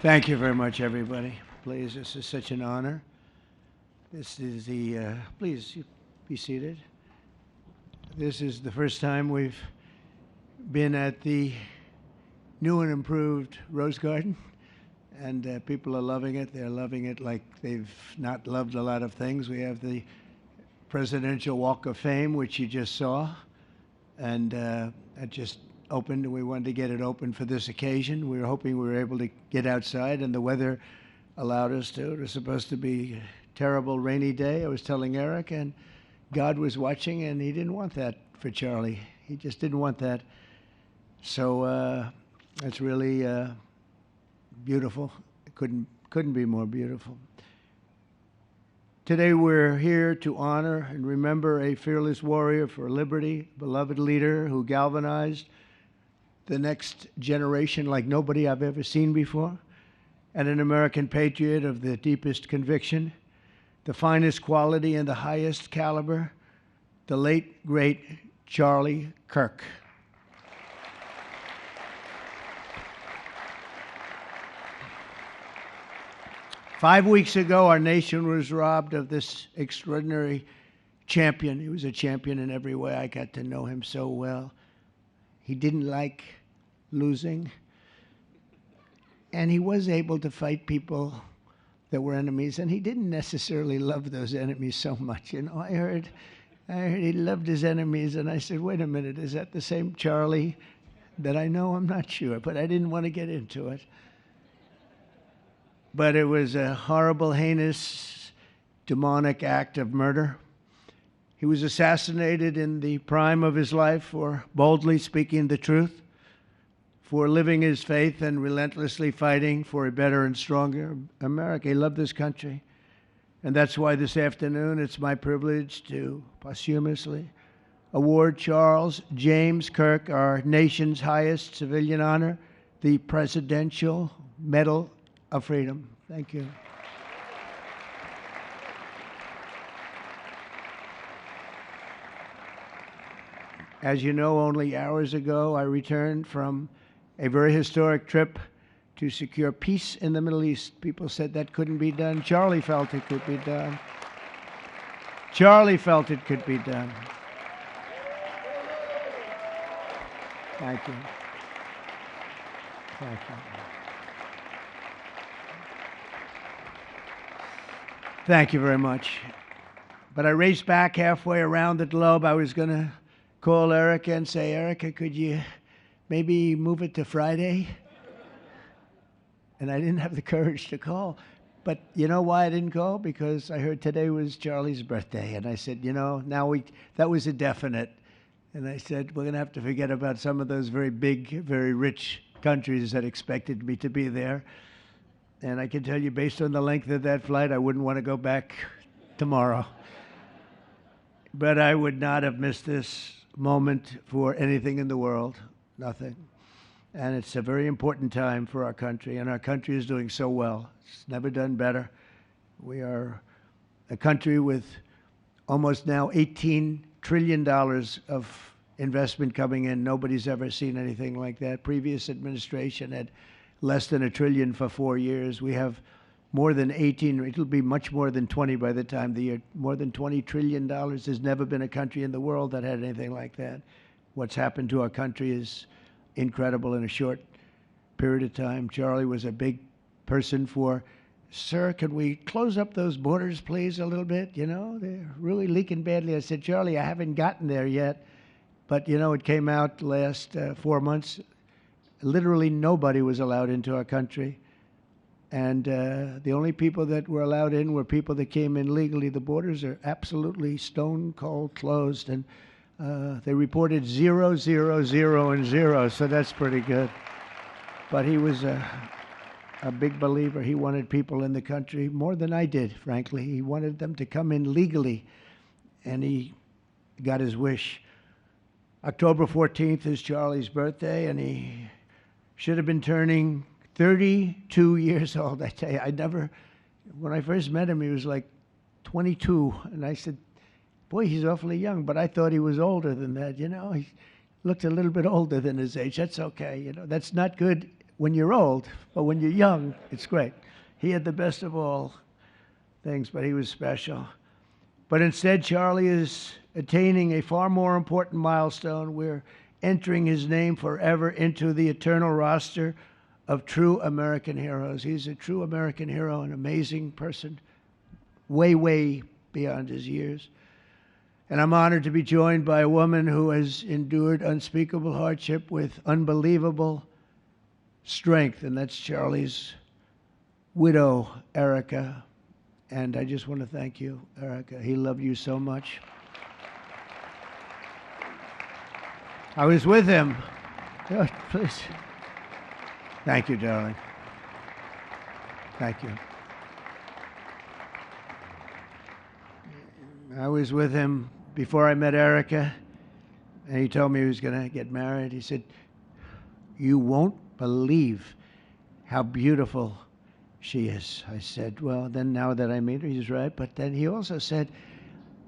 Thank you very much, everybody. Please, this is such an honor. This is please be seated. This is the first time we've been at the new and improved Rose Garden, and people are loving it. They're loving it like they've not loved a lot of things. We have the Presidential Walk of Fame, which you just saw, and that just opened, and we wanted to get it open for this occasion. We were hoping we were able to get outside, and the weather allowed us to. It was supposed to be a terrible rainy day. I was telling Eric, and God was watching, and he didn't want that for Charlie. He just didn't want that. So it's really beautiful. It couldn't be more beautiful. Today we're here to honor and remember a fearless warrior for liberty, beloved leader who galvanized the next generation like nobody I've ever seen before, and an American patriot of the deepest conviction, the finest quality and the highest caliber, the late, great Charlie Kirk. Five weeks ago, our nation was robbed of this extraordinary champion. He was a champion in every way. I got to know him so well. He didn't like losing, and he was able to fight people that were enemies, and he didn't necessarily love those enemies so much. You know, I heard he loved his enemies, and I said, wait a minute, is that the same Charlie that I know? I'm not sure, but I didn't want to get into it. But it was a horrible, heinous, demonic act of murder. He was assassinated in the prime of his life for boldly speaking the truth, for living his faith and relentlessly fighting for a better and stronger America. He loved this country. And that's why this afternoon it's my privilege to posthumously award Charles James Kirk our nation's highest civilian honor, the Presidential Medal of Freedom. Thank you. As you know, only hours ago, I returned from a very historic trip to secure peace in the Middle East. People said that couldn't be done. Charlie felt it could be done. Charlie felt it could be done. Thank you. Thank you. Thank you very much. But I raced back halfway around the globe. I was going to call Erica and say, Erica, could you maybe move it to Friday? And I didn't have the courage to call. But you know why I didn't call? Because I heard today was Charlie's birthday. And I said, you know, that was a definite. And I said, we're going to have to forget about some of those very big, very rich countries that expected me to be there. And I can tell you, based on the length of that flight, I wouldn't want to go back tomorrow. But I would not have missed this moment for anything in the world. Nothing. And it's a very important time for our country, and our country is doing so well. It's never done better. We are a country with almost now $18 trillion of investment coming in. Nobody's ever seen anything like that. Previous administration had less than $1 trillion for 4 years. We have more than 18, it'll be much more than 20 by the time the year, more than $20 trillion. There's never been a country in the world that had anything like that. What's happened to our country is incredible in a short period of time. Charlie was a big person for, sir, can we close up those borders, please, a little bit? You know, they're really leaking badly. I said, Charlie, I haven't gotten there yet. But, you know, it came out last 4 months. Literally nobody was allowed into our country. And the only people that were allowed in were people that came in legally. The borders are absolutely stone cold closed. And they reported 0, 0, 0, and 0, so that's pretty good. But he was a big believer. He wanted people in the country more than I did, frankly. He wanted them to come in legally, and he got his wish. October 14th is Charlie's birthday, and he should have been turning 32 years old. I tell you, when I first met him, he was like 22, and I said, boy, he's awfully young, but I thought he was older than that, you know. He looked a little bit older than his age. That's okay, you know. That's not good when you're old, but when you're young, it's great. He had the best of all things, but he was special. But instead, Charlie is attaining a far more important milestone. We're entering his name forever into the eternal roster of true American heroes. He's a true American hero, an amazing person, way, way beyond his years. And I'm honored to be joined by a woman who has endured unspeakable hardship with unbelievable strength, and that's Charlie's widow, Erica. And I just want to thank you, Erica. He loved you so much. I was with him. Oh, please. Thank you, darling. Thank you. I was with him before I met Erica, and he told me he was going to get married. He said, "You won't believe how beautiful she is." I said, "Well, then now that I meet her," he's right. But then he also said,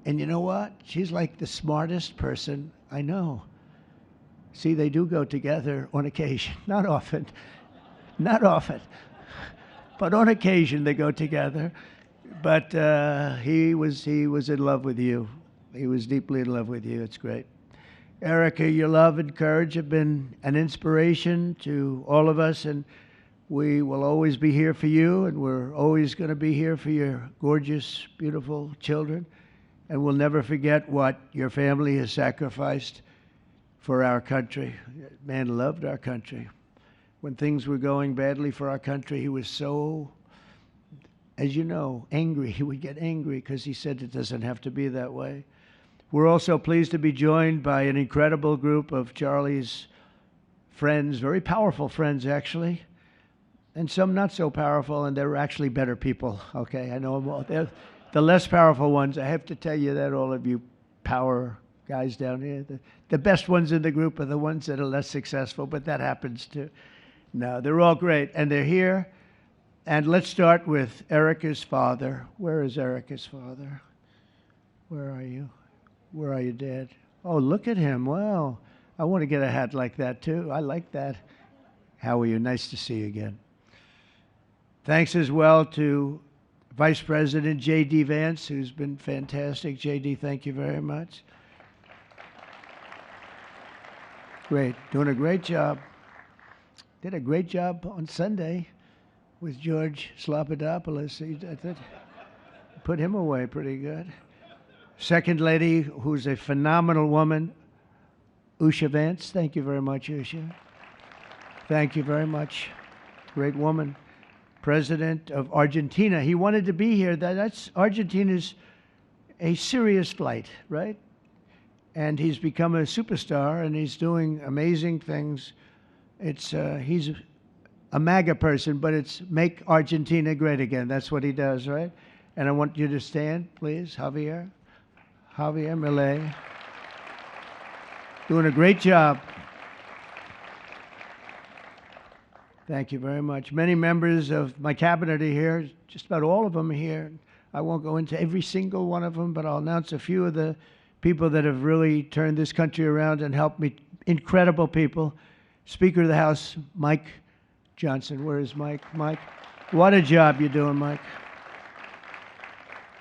"And you know what? She's like the smartest person I know." See, they do go together on occasion. Not often. Not often. But on occasion they go together. But he was in love with you. He was deeply in love with you. It's great. Erica, your love and courage have been an inspiration to all of us, and we will always be here for you, and we're always going to be here for your gorgeous, beautiful children. And we'll never forget what your family has sacrificed for our country. Man loved our country. When things were going badly for our country, he was so, as you know, angry. He would get angry because he said it doesn't have to be that way. We're also pleased to be joined by an incredible group of Charlie's friends, very powerful friends, actually, and some not so powerful, and they're actually better people, okay? I know them all. They're the less powerful ones. I have to tell you that, all of you power guys down here. The best ones in the group are the ones that are less successful, but that happens too. No, they're all great, and they're here. And let's start with Erica's father. Where is Erica's father? Where are you? Where are you, Dad? Oh, look at him. Wow. I want to get a hat like that, too. I like that. How are you? Nice to see you again. Thanks as well to Vice President J.D. Vance, who's been fantastic. J.D., thank you very much. Great. Doing a great job. Did a great job on Sunday with George Slopadopoulos. I thought put him away pretty good. Second lady, who's a phenomenal woman, Usha Vance. Thank you very much, Usha. Thank you very much. Great woman. President of Argentina. He wanted to be here. That's Argentina's a serious flight, right? And he's become a superstar, and he's doing amazing things. He's a MAGA person, but it's make Argentina great again. That's what he does, right? And I want you to stand, please, Javier Milei. Doing a great job. Thank you very much. Many members of my cabinet are here. Just about all of them are here. I won't go into every single one of them, but I'll announce a few of the people that have really turned this country around and helped me. Incredible people. Speaker of the House, Mike Johnson. Where is Mike? Mike, what a job you're doing, Mike.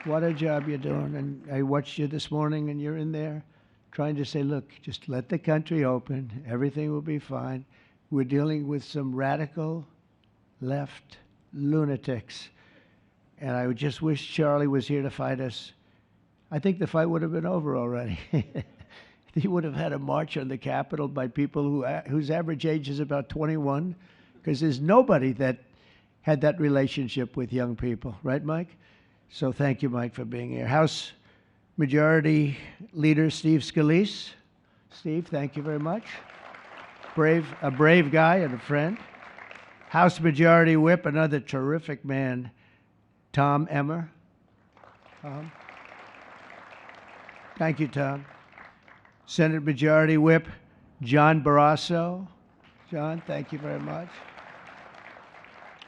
What a job you're doing. And I watched you this morning, and you're in there trying to say, look, just let the country open. Everything will be fine. We're dealing with some radical left lunatics. And I just wish Charlie was here to fight us. I think the fight would have been over already. He would have had a march on the Capitol by people whose average age is about 21, because there's nobody that had that relationship with young people. Right, Mike? So thank you, Mike, for being here. House Majority Leader Steve Scalise. Steve, thank you very much. A brave guy and a friend. House Majority Whip, another terrific man, Tom Emmer. Thank you, Tom. Senate Majority Whip, John Barrasso. John, thank you very much.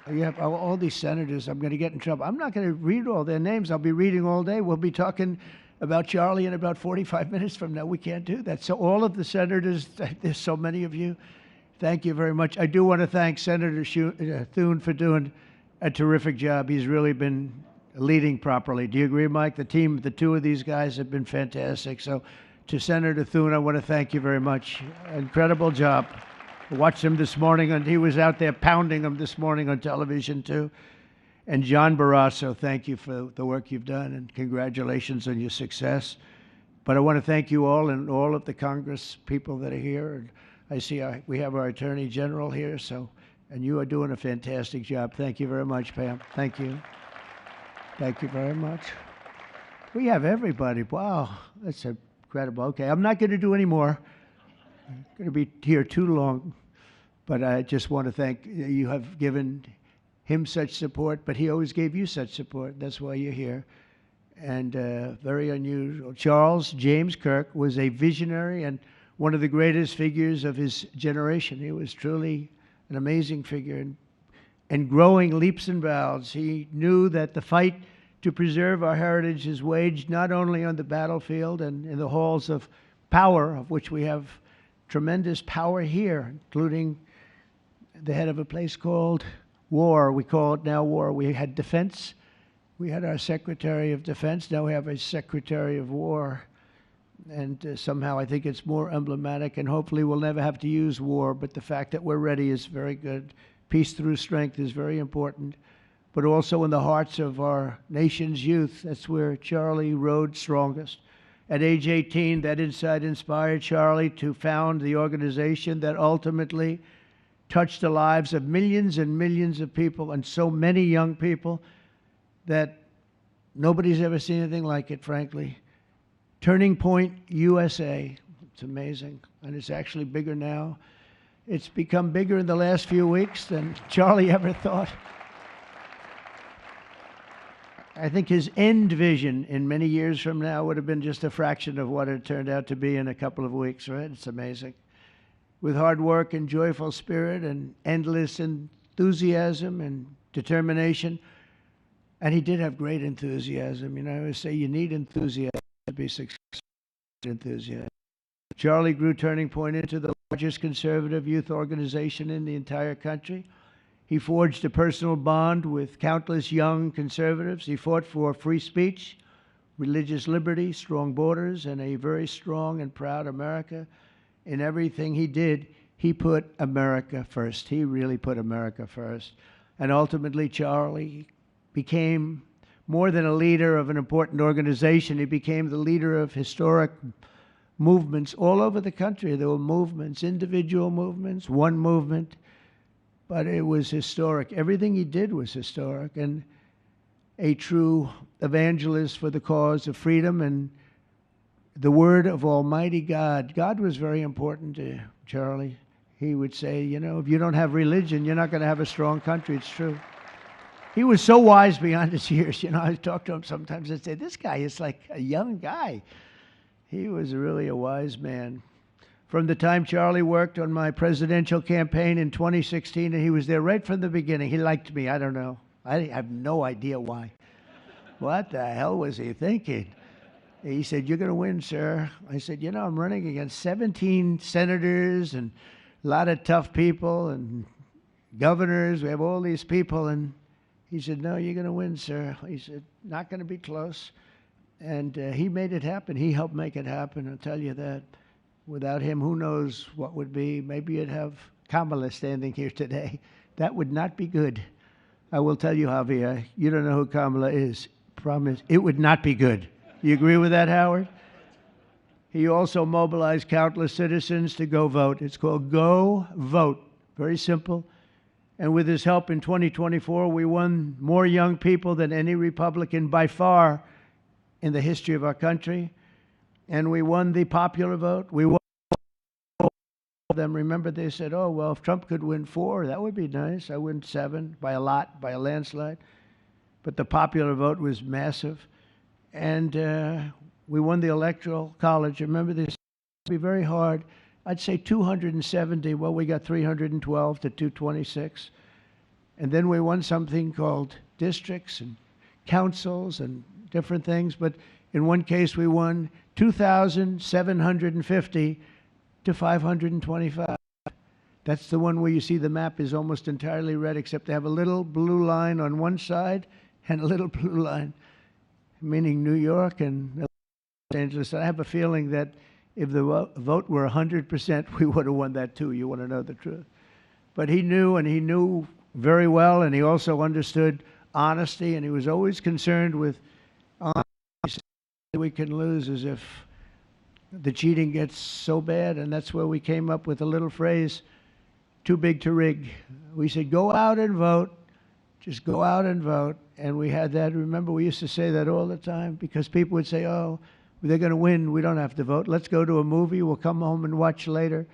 You have all these senators. I'm going to get in trouble. I'm not going to read all their names. I'll be reading all day. We'll be talking about Charlie in about 45 minutes from now. We can't do that. So all of the senators, there's so many of you. Thank you very much. I do want to thank Senator Thune for doing a terrific job. He's really been leading properly. Do you agree, Mike? The team, the two of these guys have been fantastic. So to Senator Thune, I want to thank you very much. Incredible job. I watched him this morning, and he was out there pounding them this morning on television, too. And John Barrasso, thank you for the work you've done, and congratulations on your success. But I want to thank you all and all of the Congress people that are here. And I see we have our Attorney General here, and you are doing a fantastic job. Thank you very much, Pam. Thank you. Thank you very much. We have everybody. Wow, that's incredible. Okay, I'm not going to do any more. I'm going to be here too long. But I just want to thank you. Have given him such support, but he always gave you such support. That's why you're here. And very unusual. Charles James Kirk was a visionary and one of the greatest figures of his generation. He was truly an amazing figure and growing leaps and bounds. He knew that the fight to preserve our heritage is waged not only on the battlefield and in the halls of power, of which we have tremendous power here, including the head of a place called war. We call it now war. We had defense. We had our Secretary of Defense. Now we have a Secretary of War. And somehow I think it's more emblematic, and hopefully we'll never have to use war, but the fact that we're ready is very good. Peace through strength is very important, but also in the hearts of our nation's youth. That's where Charlie rode strongest. At age 18, that insight inspired Charlie to found the organization that ultimately touched the lives of millions and millions of people, and so many young people that nobody's ever seen anything like it, frankly. Turning Point USA. It's amazing, and it's actually bigger now. It's become bigger in the last few weeks than Charlie ever thought. I think his end vision in many years from now would have been just a fraction of what it turned out to be in a couple of weeks, right? It's amazing. With hard work and joyful spirit and endless enthusiasm and determination. And he did have great enthusiasm. You know, I always say you need enthusiasm to be successful. Enthusiasm. Charlie grew Turning Point into the largest conservative youth organization in the entire country. He forged a personal bond with countless young conservatives. He fought for free speech, religious liberty, strong borders, and a very strong and proud America. In everything he did, he put America first. He really put America first. And ultimately, Charlie became more than a leader of an important organization. He became the leader of historic movements all over the country. There were movements, individual movements, one movement, but it was historic. Everything he did was historic, and a true evangelist for the cause of freedom and the word of Almighty God. God was very important to Charlie. He would say, you know, if you don't have religion, you're not going to have a strong country. It's true. He was so wise beyond his years. You know, I talk to him sometimes and say, this guy is like a young guy. He was really a wise man. From the time Charlie worked on my presidential campaign in 2016, and he was there right from the beginning. He liked me. I don't know. I have no idea why. What the hell was he thinking? He said, you're going to win, sir. I said, you know, I'm running against 17 senators and a lot of tough people and governors. We have all these people. And he said, no, you're going to win, sir. He said, not going to be close. And he made it happen. He helped make it happen, I'll tell you that. Without him, who knows what would be. Maybe you'd have Kamala standing here today. That would not be good. I will tell you, Javier, you don't know who Kamala is. Promise, it would not be good. You agree with that, Howard? He also mobilized countless citizens to go vote. It's called Go Vote. Very simple. And with his help in 2024, we won more young people than any Republican by far in the history of our country. And we won the popular vote. We won them. Remember, they said, oh, well, if Trump could win 4, that would be nice. I win 7 by a lot, by a landslide. But the popular vote was massive. And we won the Electoral College. Remember, this would be very hard. I'd say 270. Well, we got 312 to 226. And then we won something called districts and councils and different things. But in one case, we won 2,750 to 525. That's the one where you see the map is almost entirely red, except they have a little blue line on one side and a little blue line, meaning New York and Los Angeles. I have a feeling that if the vote were 100%, we would have won that too. You want to know the truth. But he knew, and he knew very well, and he also understood honesty, and he was always concerned with honesty. We can lose as if the cheating gets so bad, and that's where we came up with a little phrase, too big to rig. We said, go out and vote. Just go out and vote. And we had that. Remember, we used to say that all the time because people would say, oh, they're going to win. We don't have to vote. Let's go to a movie. We'll come home and watch later.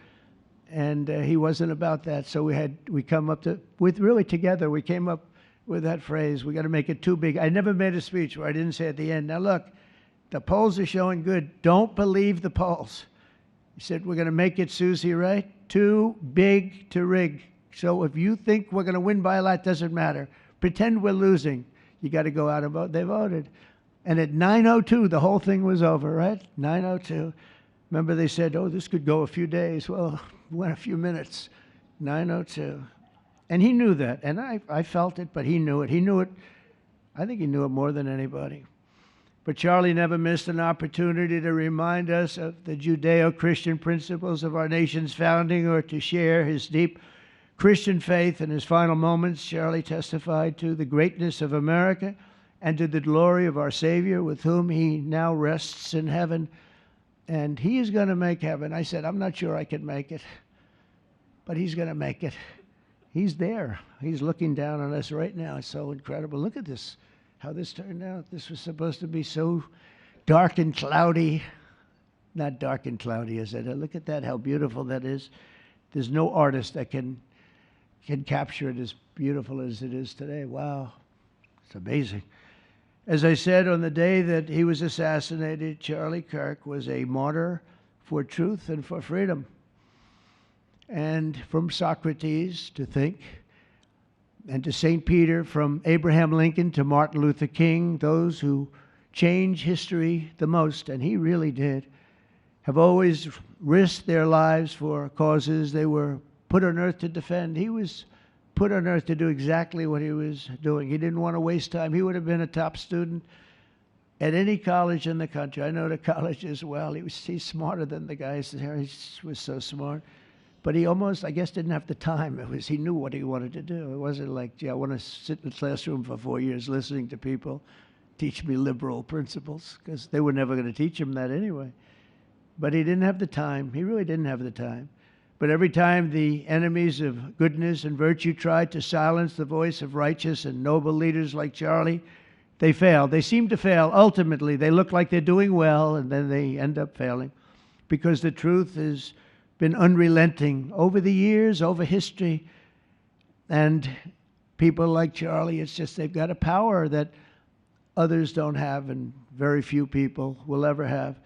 And he wasn't about that. So we come up to, really together, we came up with that phrase. We got to make it too big. I never made a speech where I didn't say at the end, now look, the polls are showing good. Don't believe the polls. He said, we're going to make it, Susie, right? Too big to rig. So if you think we're going to win by a lot, doesn't matter. Pretend we're losing. You got to go out and vote. They voted. And at 9:02, the whole thing was over, right? 9:02. Remember they said, oh, this could go a few days. Well, it went a few minutes. 9:02. And he knew that. And I felt it, but he knew it. He knew it. I think he knew it more than anybody. But Charlie never missed an opportunity to remind us of the Judeo-Christian principles of our nation's founding or to share his deep Christian faith. In his final moments, Charlie testified to the greatness of America and to the glory of our Savior, with whom he now rests in heaven. And he is going to make heaven. I said, I'm not sure I can make it, but he's going to make it. He's there. He's looking down on us right now. It's so incredible. Look at this, how this turned out. This was supposed to be so dark and cloudy. Not dark and cloudy, is it? Look at that, how beautiful that is. There's no artist that can capture it as beautiful as it is today. Wow, it's amazing. As I said, on the day that he was assassinated, Charlie Kirk was a martyr for truth and for freedom. And from Socrates to think, and to St. Peter, from Abraham Lincoln to Martin Luther King, those who change history the most, and he really did, have always risked their lives for causes they were put on earth to defend. He was put on earth to do exactly what he was doing. He didn't want to waste time. He would have been a top student at any college in the country. I know the college as well. He's smarter than the guys there. He was so smart. But he almost, I guess, didn't have the time. He knew what he wanted to do. It wasn't like, gee, I want to sit in the classroom for 4 years listening to people teach me liberal principles, because they were never going to teach him that anyway. But he didn't have the time. He really didn't have the time. But every time the enemies of goodness and virtue tried to silence the voice of righteous and noble leaders like Charlie, they failed. They seem to fail. Ultimately, they look like they're doing well, and then they end up failing, because the truth has been unrelenting over the years, over history. And people like Charlie, it's just they've got a power that others don't have, and very few people will ever have.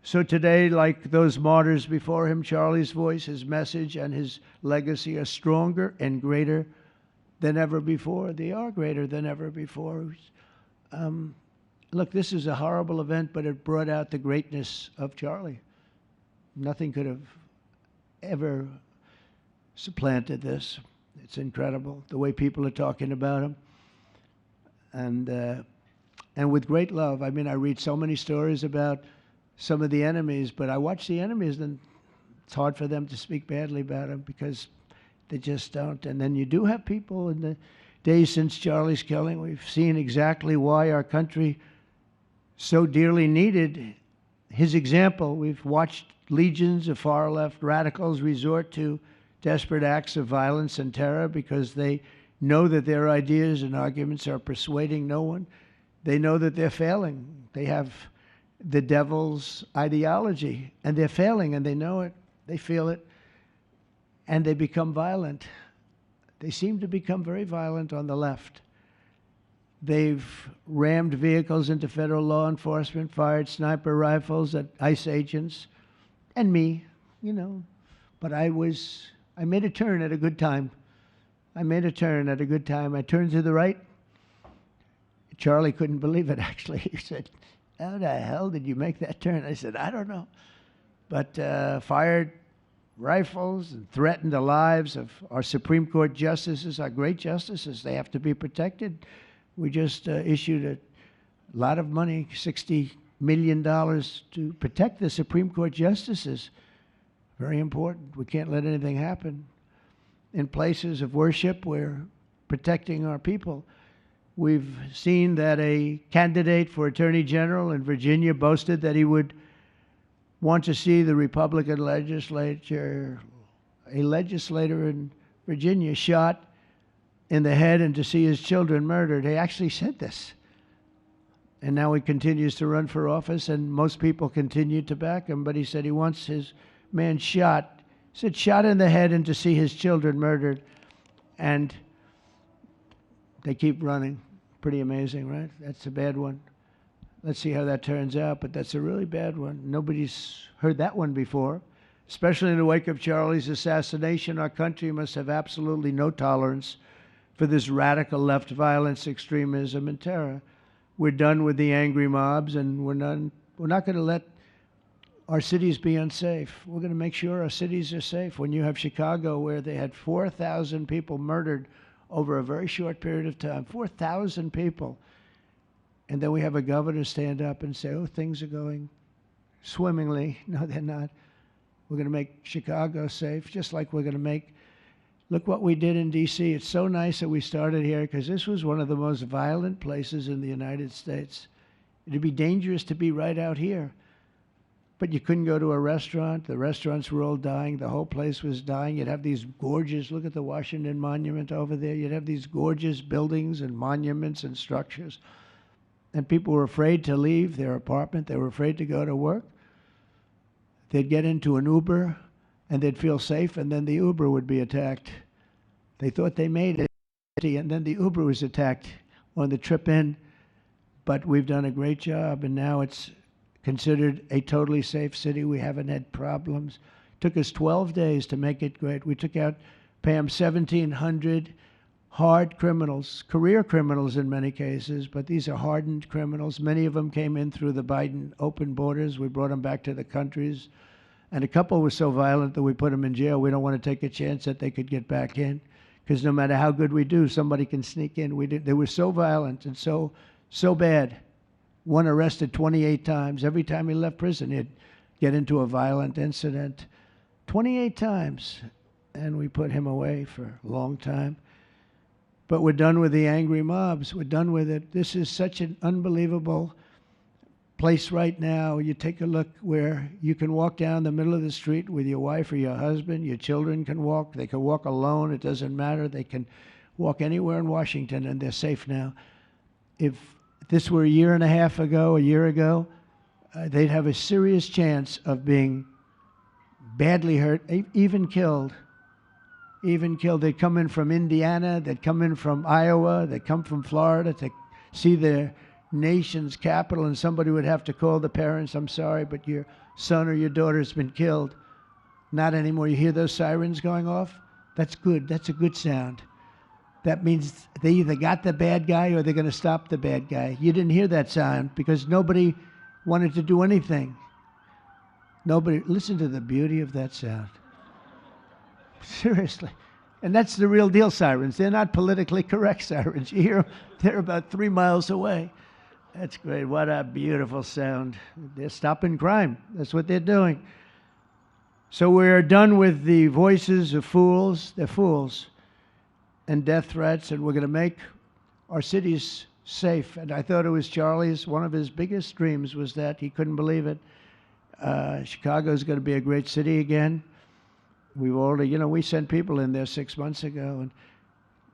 So today, like those martyrs before him, Charlie's voice, his message, and his legacy are stronger and greater than ever before. They are greater than ever before. Look, this is a horrible event, but it brought out the greatness of Charlie. Nothing could have ever supplanted this. It's incredible, the way people are talking about him. And with great love. I mean, I read so many stories about some of the enemies, but I watch the enemies, and it's hard for them to speak badly about him because they just don't. And then you do have people in the days since Charlie's killing. We've seen exactly why our country so dearly needed his example. We've watched legions of far-left radicals resort to desperate acts of violence and terror because they know that their ideas and arguments are persuading no one. They know that they're failing. They have the devil's ideology, and they're failing, and they know it. They feel it, and they become violent. They seem to become very violent on the left. They've rammed vehicles into federal law enforcement, fired sniper rifles at ICE agents, and me, you know. But I made a turn at a good time. I made a turn at a good time. I turned to the right. Charlie couldn't believe it, actually. He said, how the hell did you make that turn? I said, I don't know. But fired rifles and threaten the lives of our Supreme Court justices, our great justices. They have to be protected. We just issued a lot of money, $60 million, to protect the Supreme Court justices. Very important. We can't let anything happen. In places of worship, we're protecting our people. We've seen that a candidate for Attorney General in Virginia boasted that he would want to see the Republican legislature, a legislator in Virginia, shot in the head and to see his children murdered. He actually said this. And now he continues to run for office, and most people continue to back him, but he said he wants his man shot. He said shot in the head and to see his children murdered. And they keep running. Pretty amazing, right? That's a bad one. Let's see how that turns out, but that's a really bad one. Nobody's heard that one before. Especially in the wake of Charlie's assassination, our country must have absolutely no tolerance for this radical left violence, extremism, and terror. We're done with the angry mobs, and we're not going to let our cities be unsafe. We're going to make sure our cities are safe. When you have Chicago, where they had 4,000 people murdered over a very short period of time, 4,000 people, and then we have a governor stand up and say, oh, things are going swimmingly. No, they're not. We're going to make Chicago safe, just like we're going to make, look what we did in D.C. It's so nice that we started here, because this was one of the most violent places in the United States. It'd be dangerous to be right out here. But you couldn't go to a restaurant. The restaurants were all dying. The whole place was dying. You'd have these gorgeous, look at the Washington Monument over there. You'd have these gorgeous buildings and monuments and structures. And people were afraid to leave their apartment. They were afraid to go to work. They'd get into an Uber, and they'd feel safe, and then the Uber would be attacked. They thought they made it, and then the Uber was attacked on the trip in. But we've done a great job, and now it's considered a totally safe city. We haven't had problems. It took us 12 days to make it great. We took out, Pam, 1,700 hard criminals, career criminals in many cases, but these are hardened criminals. Many of them came in through the Biden open borders. We brought them back to the countries. And a couple were so violent that we put them in jail. We don't want to take a chance that they could get back in, because no matter how good we do, somebody can sneak in. They were so violent and so bad. One arrested 28 times. Every time he left prison, he'd get into a violent incident. 28 times. And we put him away for a long time. But we're done with the angry mobs. We're done with it. This is such an unbelievable place right now. You take a look where you can walk down the middle of the street with your wife or your husband. Your children can walk. They can walk alone. It doesn't matter. They can walk anywhere in Washington, and they're safe now. If this were a year ago, they'd have a serious chance of being badly hurt, even killed. They'd come in from Indiana, they'd come in from Iowa, they'd come from Florida to see their nation's capital, and somebody would have to call the parents, I'm sorry, but your son or your daughter's been killed. Not anymore. You hear those sirens going off? That's good. That's a good sound. That means they either got the bad guy or they're going to stop the bad guy. You didn't hear that sound because nobody wanted to do anything. Nobody. Listen to the beauty of that sound. Seriously. And that's the real deal sirens. They're not politically correct sirens. You hear them, they're about 3 miles away. That's great. What a beautiful sound. They're stopping crime. That's what they're doing. So we're done with the voices of fools. They're fools. And death threats, and we're going to make our cities safe. And I thought it was Charlie's, one of his biggest dreams was that. He couldn't believe it. Chicago's going to be a great city again. We've already, we sent people in there 6 months ago, and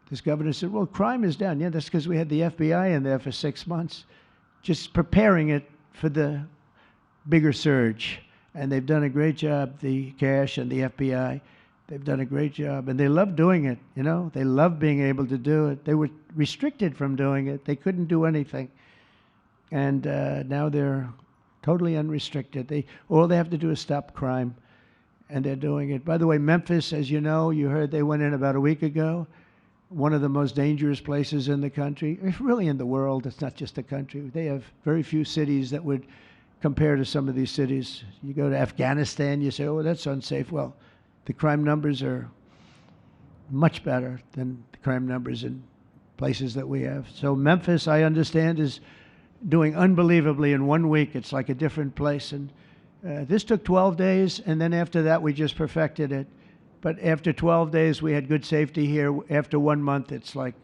this governor said, well, crime is down. Yeah, that's because we had the FBI in there for 6 months, just preparing it for the bigger surge. And they've done a great job, the cash and the FBI. They've done a great job, and they love doing it, They love being able to do it. They were restricted from doing it. They couldn't do anything. And now they're totally unrestricted. All they have to do is stop crime, and they're doing it. By the way, Memphis, as you know, you heard they went in about a week ago, one of the most dangerous places in the country, really in the world. It's not just the country. They have very few cities that would compare to some of these cities. You go to Afghanistan, you say, oh, that's unsafe. Well, The crime numbers are much better than the crime numbers in places that we have. So Memphis, I understand, is doing unbelievably in 1 week. It's like a different place. And this took 12 days, and then after that, we just perfected it. But after 12 days, we had good safety here. After 1 month, it's like,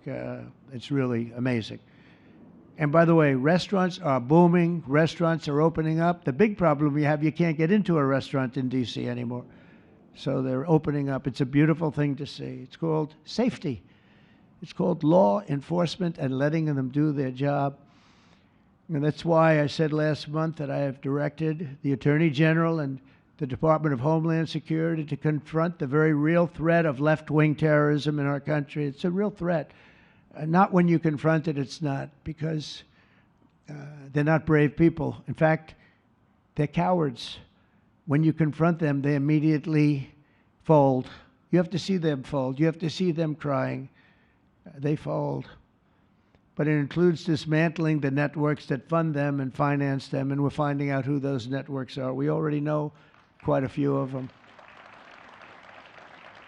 it's really amazing. And by the way, restaurants are booming. Restaurants are opening up. The big problem we have, you can't get into a restaurant in D.C. anymore. So they're opening up. It's a beautiful thing to see. It's called safety. It's called law enforcement and letting them do their job. And that's why I said last month that I have directed the Attorney General and the Department of Homeland Security to confront the very real threat of left-wing terrorism in our country. It's a real threat. Not when you confront it, it's not, because they're not brave people. In fact, they're cowards. When you confront them, they immediately fold. You have to see them fold. You have to see them crying. They fold. But it includes dismantling the networks that fund them and finance them, and we're finding out who those networks are. We already know quite a few of them.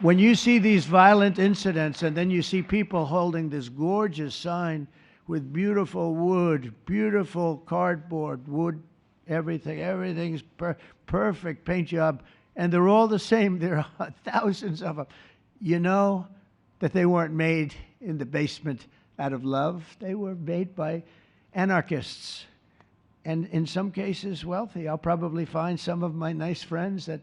When you see these violent incidents and then you see people holding this gorgeous sign with beautiful wood, beautiful cardboard, wood, everything's perfect paint job, and they're all the same. There are thousands of them. You know that they weren't made in the basement out of love. They were made by anarchists, and in some cases wealthy. I'll probably find some of my nice friends that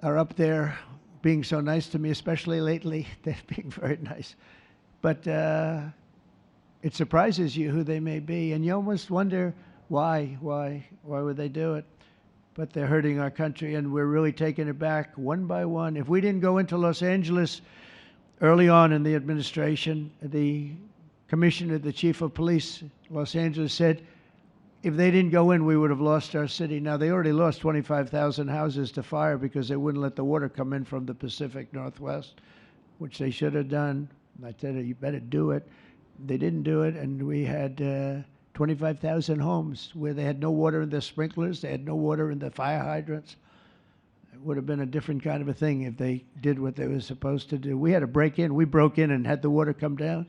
are up there being so nice to me, especially lately. They're being very nice. But it surprises you who they may be, and you almost wonder why would they do it? But they're hurting our country, and we're really taking it back one by one. If we didn't go into Los Angeles early on in the administration, the commissioner, the chief of police, Los Angeles, said if they didn't go in, we would have lost our city. Now, they already lost 25,000 houses to fire because they wouldn't let the water come in from the Pacific Northwest, which they should have done. I said, you better do it. They didn't do it, and we had 25,000 homes where they had no water in their sprinklers, they had no water in the fire hydrants. It would have been a different kind of a thing if they did what they were supposed to do. We had to break in. We broke in and had the water come down.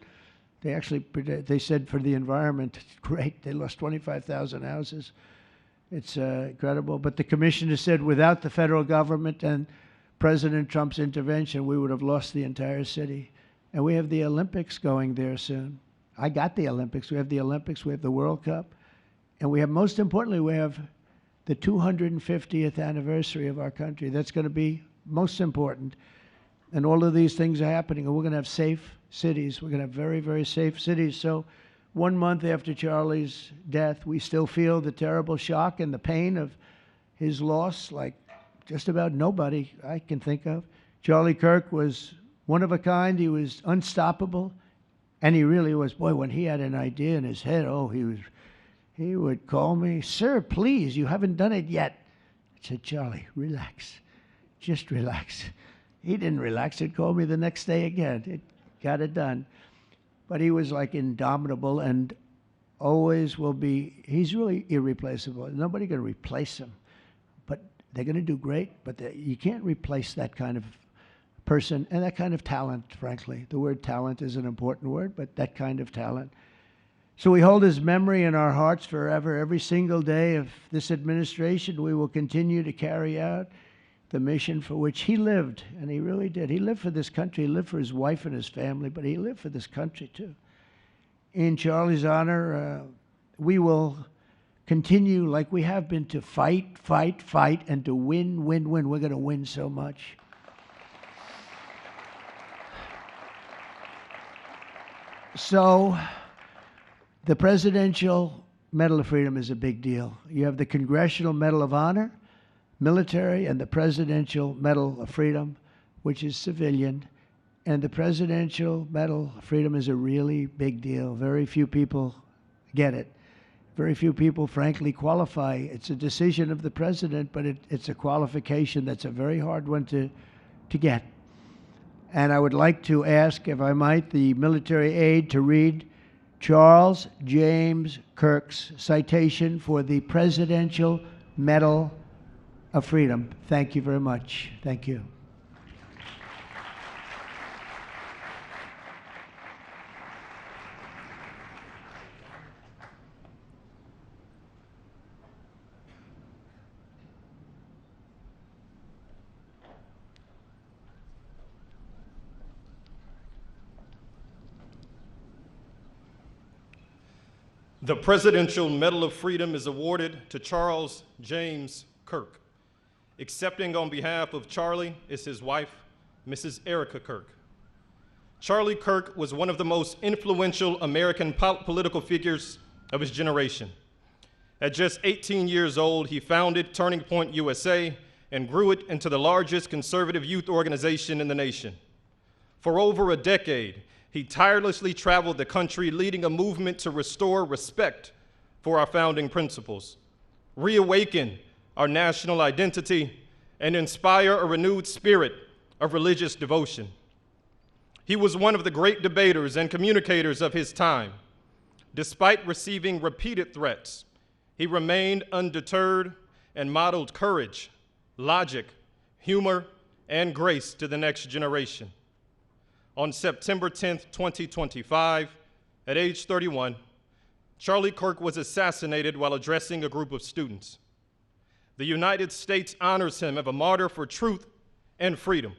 They said for the environment, great, they lost 25,000 houses. It's incredible. But the commissioner said without the federal government and President Trump's intervention, we would have lost the entire city. And we have the Olympics going there soon. I got the Olympics. We have the Olympics. We have the World Cup. And we have, most importantly, we have the 250th anniversary of our country. That's going to be most important. And all of these things are happening. And we're going to have safe cities. We're going to have very, very safe cities. So 1 month after Charlie's death, we still feel the terrible shock and the pain of his loss, like just about nobody I can think of. Charlie Kirk was one of a kind. He was unstoppable. And he really was. Boy, when he had an idea in his head, he would call me, sir, please, you haven't done it yet. I said, Charlie, relax. Just relax. He didn't relax. He'd call me the next day again. It got it done. But he was like indomitable and always will be. He's really irreplaceable. Nobody can replace him. But they're going to do great. But you can't replace that kind of person and that kind of talent, frankly. The word talent is an important word, but that kind of talent. So we hold his memory in our hearts forever. Every single day of this administration, we will continue to carry out the mission for which he lived, and he really did. He lived for this country. He lived for his wife and his family, but he lived for this country too. In Charlie's honor, we will continue like we have been to fight, and to win. We're going to win so much. So the Presidential Medal of Freedom is a big deal. You have the Congressional Medal of Honor, military, and the Presidential Medal of Freedom, which is civilian. And the Presidential Medal of Freedom is a really big deal. Very few people get it. Very few people, frankly, qualify. It's a decision of the president, but it's a qualification that's a very hard one to get. And I would like to ask, if I might, the military aide to read Charles James Kirk's citation for the Presidential Medal of Freedom. Thank you very much. Thank you. The Presidential Medal of Freedom is awarded to Charles James Kirk. Accepting on behalf of Charlie is his wife, Mrs. Erica Kirk. Charlie Kirk was one of the most influential American political figures of his generation. At just 18 years old, he founded Turning Point USA and grew it into the largest conservative youth organization in the nation. For over a decade, he tirelessly traveled the country leading a movement to restore respect for our founding principles, reawaken our national identity, and inspire a renewed spirit of religious devotion. He was one of the great debaters and communicators of his time. Despite receiving repeated threats, he remained undeterred and modeled courage, logic, humor, and grace to the next generation. On September 10th, 2025, at age 31, Charlie Kirk was assassinated while addressing a group of students. The United States honors him as a martyr for truth and freedom.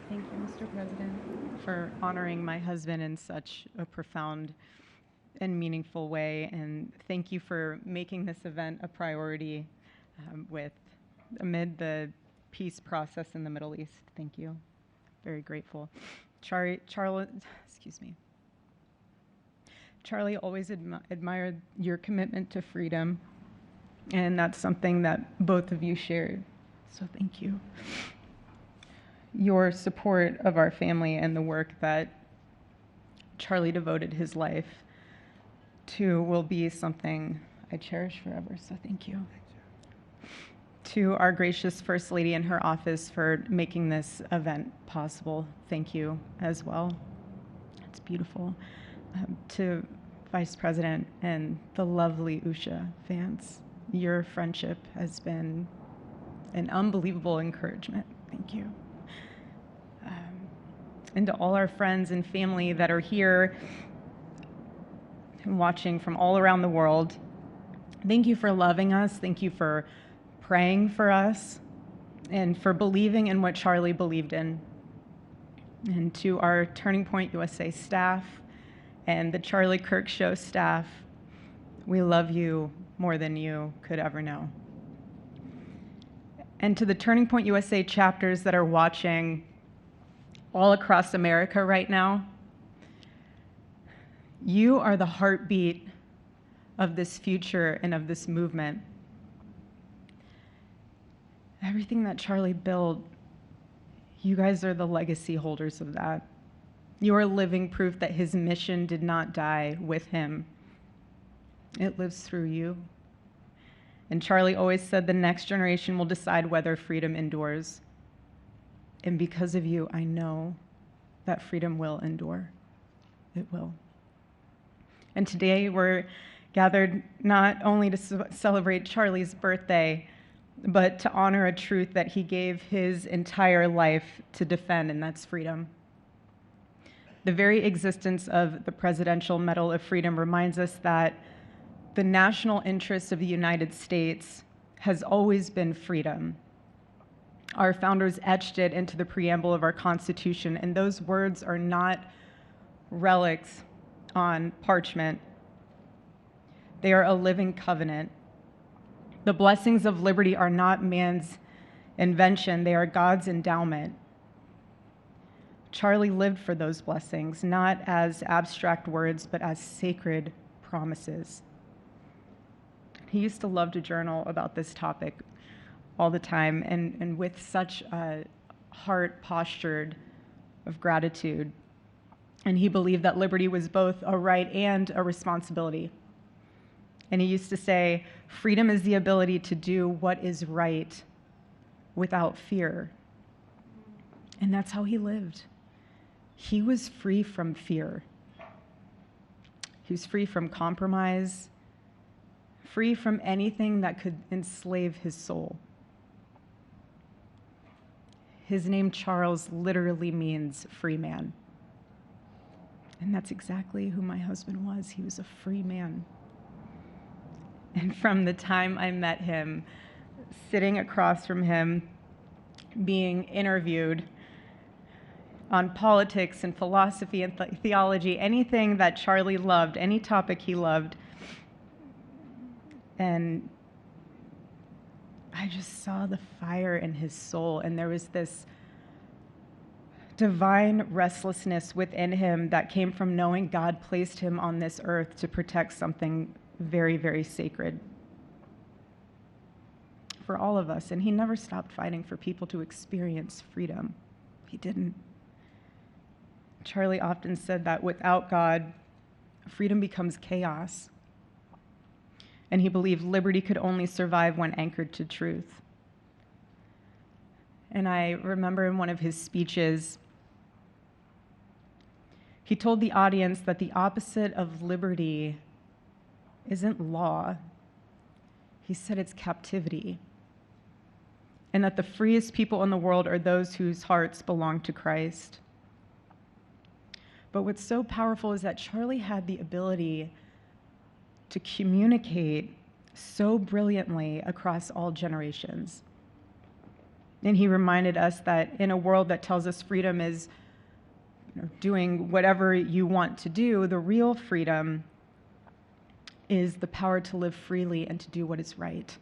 Thank you, Mr. President, for honoring my husband in such a profound and meaningful way. And thank you for making this event a priority amid the peace process in the Middle East. Thank you. Very grateful. Charlie always admired your commitment to freedom, and that's something that both of you shared. So thank you. Your support of our family and the work that Charlie devoted his life to will be something I cherish forever, so thank you. To our gracious First Lady in her office for making this event possible, thank you as well. It's beautiful. To Vice President and the lovely Usha fans, your friendship has been an unbelievable encouragement. Thank you. And to all our friends and family that are here and watching from all around the world, thank you for loving us. Thank you for praying for us and for believing in what Charlie believed in. And to our Turning Point USA staff and the Charlie Kirk Show staff, we love you more than you could ever know. And to the Turning Point USA chapters that are watching all across America right now, you are the heartbeat of this future and of this movement. Everything that Charlie built, you guys are the legacy holders of that. You are living proof that his mission did not die with him. It lives through you. And Charlie always said the next generation will decide whether freedom endures. And because of you, I know that freedom will endure. It will. And today we're gathered not only to celebrate Charlie's birthday, but to honor a truth that he gave his entire life to defend, and that's freedom. The very existence of the Presidential Medal of Freedom reminds us that the national interest of the United States has always been freedom. Our founders etched it into the preamble of our Constitution, and those words are not relics on parchment. They are a living covenant. The blessings of liberty are not man's invention, they are God's endowment. Charlie lived for those blessings, not as abstract words, but as sacred promises. He used to love to journal about this topic all the time, and with such a heart postured of gratitude. And he believed that liberty was both a right and a responsibility. And he used to say, freedom is the ability to do what is right without fear. And that's how he lived. He was free from fear. He was free from compromise, free from anything that could enslave his soul. His name, Charles, literally means free man. And that's exactly who my husband was. He was a free man. And from the time I met him, sitting across from him, being interviewed on politics and philosophy and theology, anything that Charlie loved, any topic he loved, and I just saw the fire in his soul, and there was this divine restlessness within him that came from knowing God placed him on this earth to protect something very, very sacred for all of us. And he never stopped fighting for people to experience freedom. He didn't. Charlie often said that without God, freedom becomes chaos. And he believed liberty could only survive when anchored to truth. And I remember in one of his speeches, he told the audience that the opposite of liberty isn't law. He said it's captivity. And that the freest people in the world are those whose hearts belong to Christ. But what's so powerful is that Charlie had the ability to communicate so brilliantly across all generations. And he reminded us that in a world that tells us freedom is doing whatever you want to do, the real freedom is the power to live freely and to do what is right.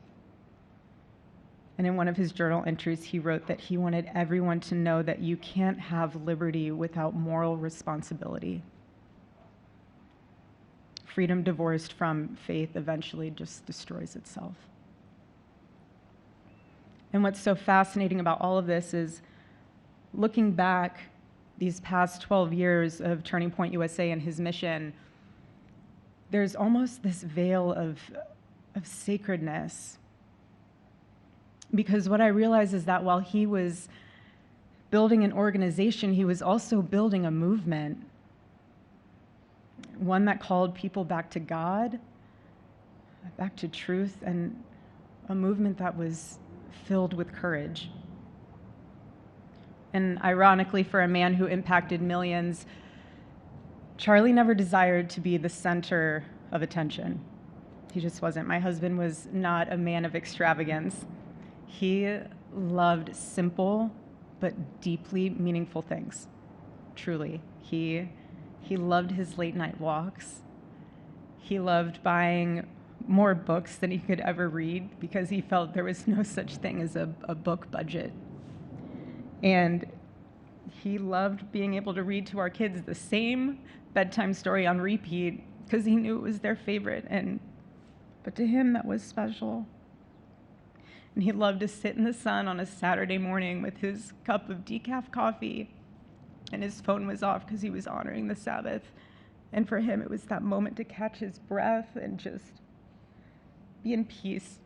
And in one of his journal entries, he wrote that he wanted everyone to know that you can't have liberty without moral responsibility. Freedom divorced from faith eventually just destroys itself. And what's so fascinating about all of this is looking back these past 12 years of Turning Point USA and his mission, there's almost this veil of sacredness. Because what I realized is that while he was building an organization, he was also building a movement, one that called people back to God, back to truth, and a movement that was filled with courage. And ironically, for a man who impacted millions, Charlie never desired to be the center of attention. He just wasn't. My husband was not a man of extravagance. He loved simple but deeply meaningful things, truly. He loved his late night walks. He loved buying more books than he could ever read because he felt there was no such thing as a book budget. And he loved being able to read to our kids the same bedtime story on repeat because he knew it was their favorite. But to him, that was special. And he loved to sit in the sun on a Saturday morning with his cup of decaf coffee, and his phone was off because he was honoring the Sabbath. And for him, it was that moment to catch his breath and just be in peace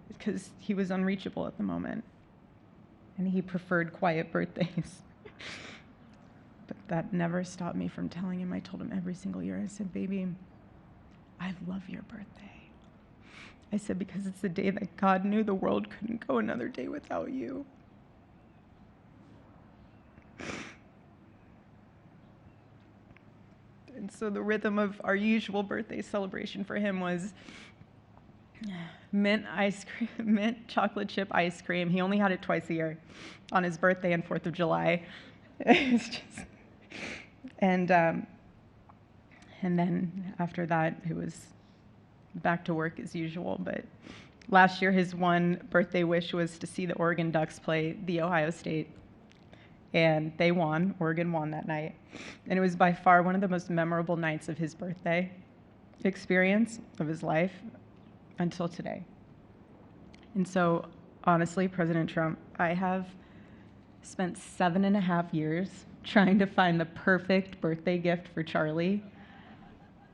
because he was unreachable at the moment. And he preferred quiet birthdays. But that never stopped me from telling him. I told him every single year, I said, baby, I love your birthday. I said, because it's the day that God knew the world couldn't go another day without you. And so the rhythm of our usual birthday celebration for him was mint ice cream, mint chocolate chip ice cream. He only had it twice a year, on his birthday and 4th of July. It's just, and then after that, it was back to work as usual. But last year, his one birthday wish was to see the Oregon Ducks play the Ohio State. And they won. Oregon won that night. And it was by far one of the most memorable nights of his birthday experience of his life until today. And so, honestly, President Trump, I have spent 7.5 years trying to find the perfect birthday gift for Charlie.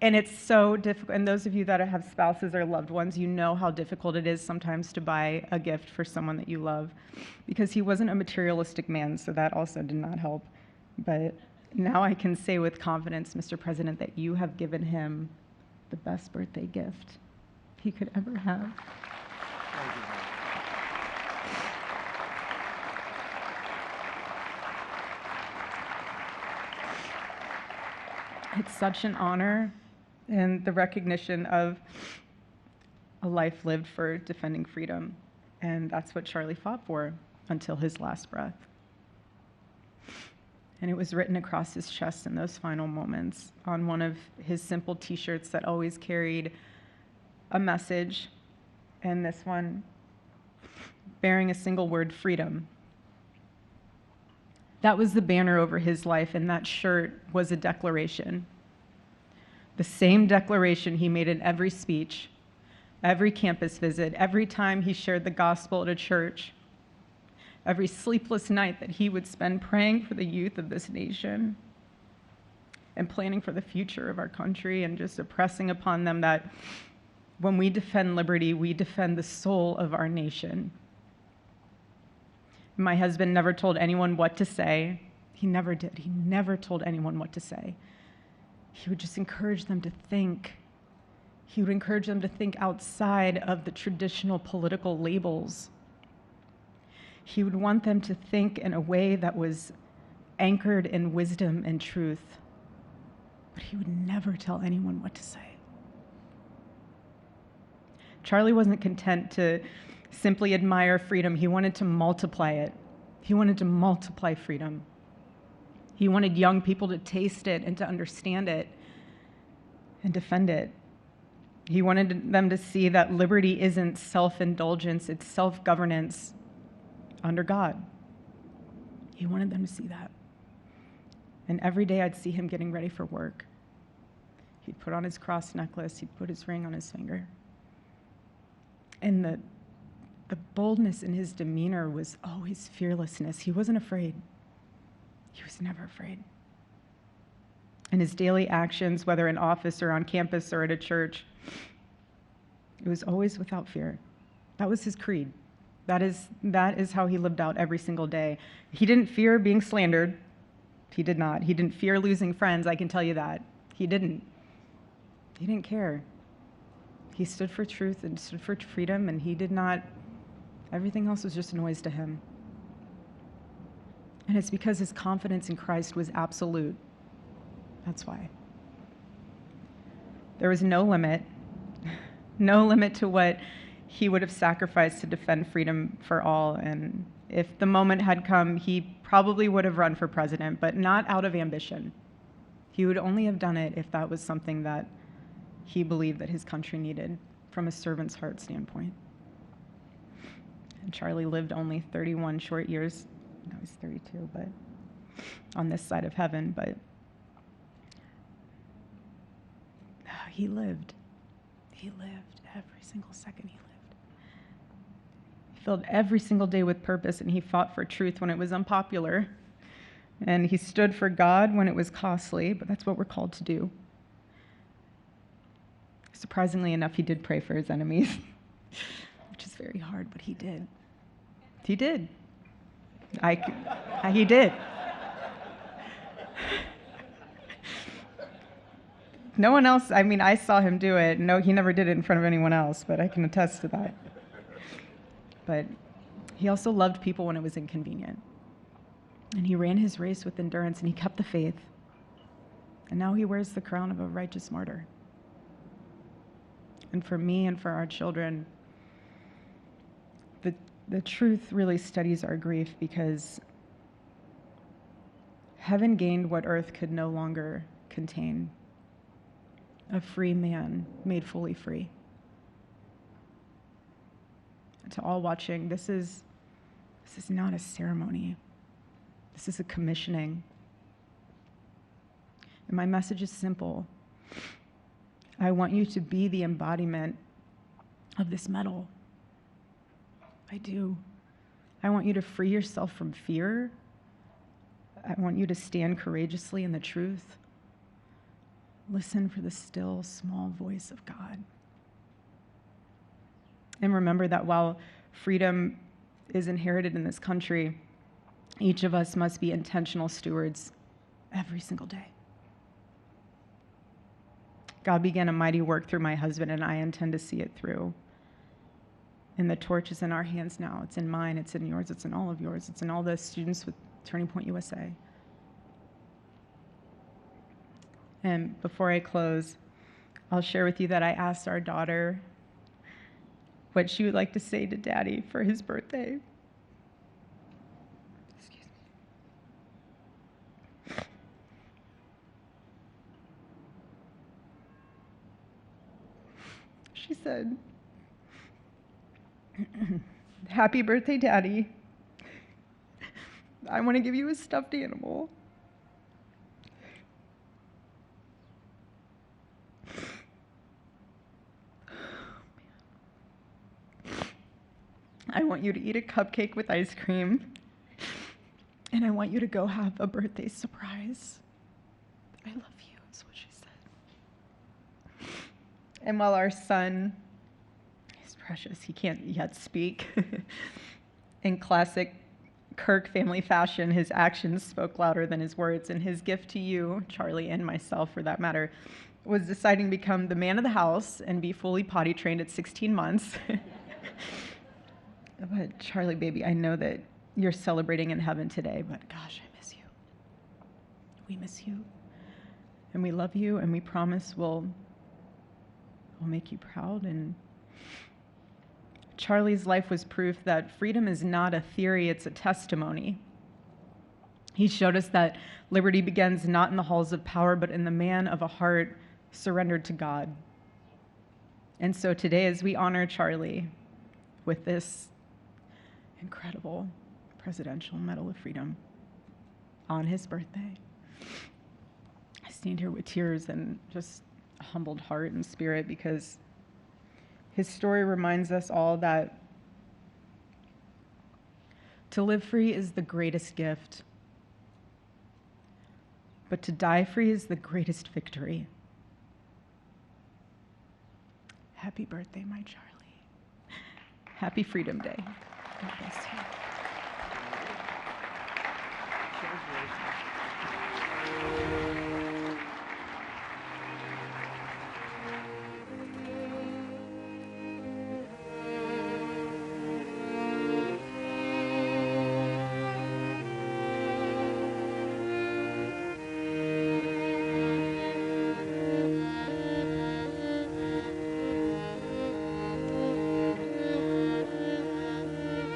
And it's so difficult. And those of you that have spouses or loved ones, you know how difficult it is sometimes to buy a gift for someone that you love, because he wasn't a materialistic man, so that also did not help. But now I can say with confidence, Mr. President, that you have given him the best birthday gift he could ever have. Thank you. It's such an honor and the recognition of a life lived for defending freedom. And that's what Charlie fought for until his last breath. And it was written across his chest in those final moments on one of his simple t-shirts that always carried a message, and this one bearing a single word, freedom. That was the banner over his life, and that shirt was a declaration. The same declaration he made in every speech, every campus visit, every time he shared the gospel at a church, every sleepless night that he would spend praying for the youth of this nation and planning for the future of our country, and just impressing upon them that when we defend liberty, we defend the soul of our nation. My husband never told anyone what to say. He never did. He never told anyone what to say. He would just encourage them to think. He would encourage them to think outside of the traditional political labels. He would want them to think in a way that was anchored in wisdom and truth. But he would never tell anyone what to say. Charlie wasn't content to simply admire freedom. He wanted to multiply it. He wanted to multiply freedom. He wanted young people to taste it and to understand it and defend it. He wanted them to see that liberty isn't self-indulgence, it's self-governance under God. He wanted them to see that. And every day I'd see him getting ready for work. He'd put on his cross necklace, he'd put his ring on his finger. And the boldness in his demeanor was always fearlessness. He wasn't afraid. He was never afraid. In his daily actions, whether in office or on campus or at a church, it was always without fear. That was his creed. That is how he lived out every single day. He didn't fear being slandered. He did not. He didn't fear losing friends, I can tell you that. He didn't. He didn't care. He stood for truth and stood for freedom, and he did not, everything else was just noise to him. And it's because his confidence in Christ was absolute. That's why. There was no limit to what he would have sacrificed to defend freedom for all. And if the moment had come, he probably would have run for president, but not out of ambition. He would only have done it if that was something that he believed that his country needed from a servant's heart standpoint. And Charlie lived only 31 short years. No, he's 32, but on this side of heaven, but he lived. He lived every single second he lived. He filled every single day with purpose, and he fought for truth when it was unpopular. And he stood for God when it was costly, but that's what we're called to do. Surprisingly enough, he did pray for his enemies, which is very hard, but he did. He did. He did. No one else, I mean, I saw him do it. No, he never did it in front of anyone else, but I can attest to that. But he also loved people when it was inconvenient. And he ran his race with endurance, and he kept the faith. And now he wears the crown of a righteous martyr. And for me and for our children, the truth really steadies our grief, because heaven gained what earth could no longer contain: a free man made fully free. to all watching, this is not a ceremony. This is a commissioning. And my message is simple. I want you to be the embodiment of this medal. I do. I want you to free yourself from fear. I want you to stand courageously in the truth. Listen for the still, small voice of God. And remember that while freedom is inherited in this country, each of us must be intentional stewards every single day. God began a mighty work through my husband, and I intend to see it through. And the torch is in our hands now. It's in mine, it's in yours, it's in all of yours, it's in all the students with Turning Point USA. And before I close, I'll share with you that I asked our daughter what she would like to say to Daddy for his birthday. Excuse me. She said, "Happy birthday, Daddy. I want to give you a stuffed animal. I want you to eat a cupcake with ice cream, and I want you to go have a birthday surprise. I love you," is what she said. And while our son is precious, he can't yet speak, in classic Kirk family fashion, his actions spoke louder than his words, and his gift to you, Charlie, and myself for that matter, was deciding to become the man of the house and be fully potty trained at 16 months. But Charlie, baby, I know that you're celebrating in heaven today, but gosh, I miss you. We miss you. And we love you, and we promise we'll make you proud. And Charlie's life was proof that freedom is not a theory, it's a testimony. He showed us that liberty begins not in the halls of power, but in the man of a heart surrendered to God. And so today, as we honor Charlie with this incredible Presidential Medal of Freedom on his birthday, I stand here with tears and just a humbled heart and spirit, because his story reminds us all that to live free is the greatest gift, but to die free is the greatest victory. Happy birthday, my Charlie. Happy Freedom Day. God bless you.